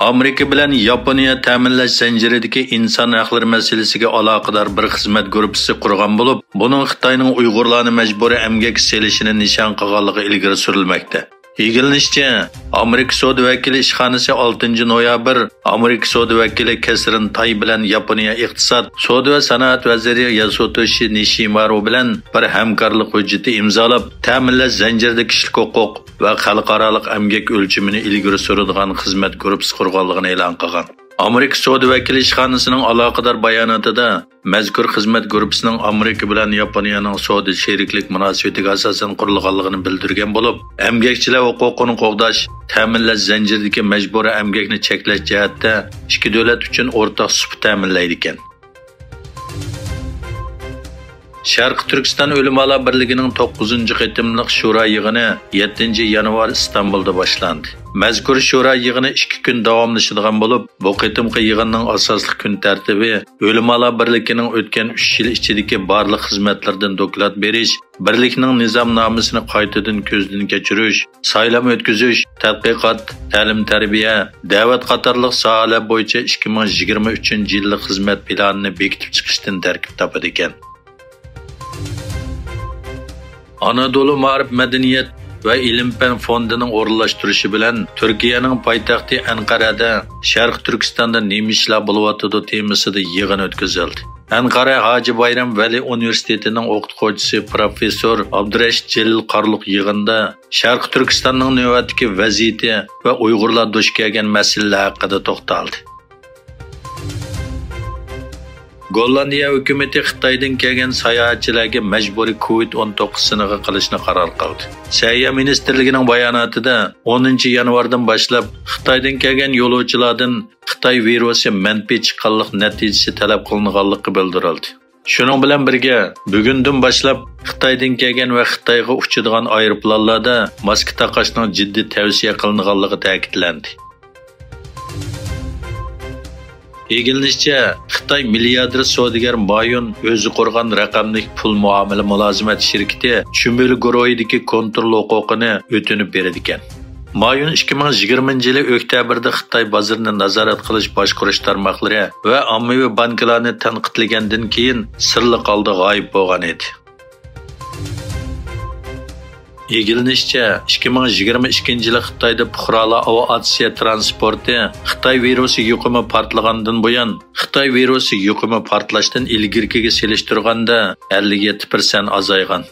Amerika bilan Yaponiya ta'minlash zanjiridagi inson haqlari masalasiga aloqador bir xizmat guruhi qurgan bo'lib, buning Xitoyning Uyg'urlarni majburiy emgak selishini nishon qilganligi ilgari surilmoqda. Egilishicha, Amerika Savdo vakili ishxonasi 6 noyabr Amerika Savdo vakili Kesrin Tai bilan Yaponiya iqtisod, savdo va sanoat vaziri Yasutoshi Nishimaru bilan bir hamkorlik hujjati imzolab, ta'minlash zanjirida kishilik huquq va xalqaro emgak o'lchimini ilgari suradigan xizmat guruhi qurganligini e'lon qilgan. Amerika Savdo vakili ishxonasining aloqador bayonotida mazkur xizmat guruhining Amerika bilan Yaponiyaning savdo sheriklik munosabatiga asosan qurilganligini bildirgan bo'lib, emgakchilar huquqini qo'g'dash, ta'minlash zanjiridagi majburiy emgakni cheklash jihatda ikki davlat uchun o'rtaq sufit ta'minlaydi ekan. Sharq Turkiston O'limalar birligining 9-qitimliq shura yig'ini 7 yanvar Istanbulda boshlandi. Mazkur shura yig'ini 2 kun davomlashadigan bo'lib, bu qitimqi yig'inning asosli kun tartibi O'limalar birligining o'tgan 3 yil ichidagi barliq xizmatlardan doklad berish, birlikning nizomnomasini qaytadan ko'zdan kechirish, saylam o'tkazish, tadqiqot, ta'lim-tarbiya, da'vat qatorliq sohalar bo'yicha 2023-yillik xizmat planini bekitib chiqishdan tarkib topadi ekan. Anadolu Ma'rif Madaniyat va ilm-fan fondining o'rinlashtirishi bilan Turkiyaning poytaxti Anqarada Sharq Turkistonda nima ishlar bo'layotdi temasida yig'in o'tkazildi. Anqara Hoji Bayram Vali universitetining o'qituvchisi professor Abdurashid Jalil Qarluq yig'inda Sharq Turkistonning navbatdagi vaziyati va Uyg'urlar duch kelgan masalalar haqida to'xtaldi. Gollandiya hukumati Xitoydan kelgan sayohatchilarga majburiy COVID-19 siniga qilishni qaror qildi. Səhiyyə ministrligining bayonotida 10 yanvardan boshlab Xitoydan kelgan yo'lovchilardan Xitoy virusi manfiy chiqqanlik natijasi talab qilinganligi bildirildi. Shuning bilan birga, bugundan boshlab Xitoydan kelgan va Xitoyga uchadigan aeroplanlarda maska taqishning jiddiy tavsiya qilinganligi ta'kidlandi. Egilishicha, Xitoy milliarder savdogar Mayun o'zi qurgan raqamli pul muomala mulozimat shirkati Chumil guruhidagi kontrol huquqini o'tinib berdi ekan. Mayun 2020-yil oktyabrda Xitoy bozorini nazorat qilish boshqarish tarmoqlari va ommaviy banklarni tanqidlagandan keyin sirli qoldi g'oyib bo'lgan edi. Egilishicha, 2022-yil Xitoyda fuqarolar aviatsiya transporti Xitoy virusi yuqumi portlagandan buyon Xitoy virusi yuqumi portlashdan ilgirkiga selishtirganda 57% azaygan.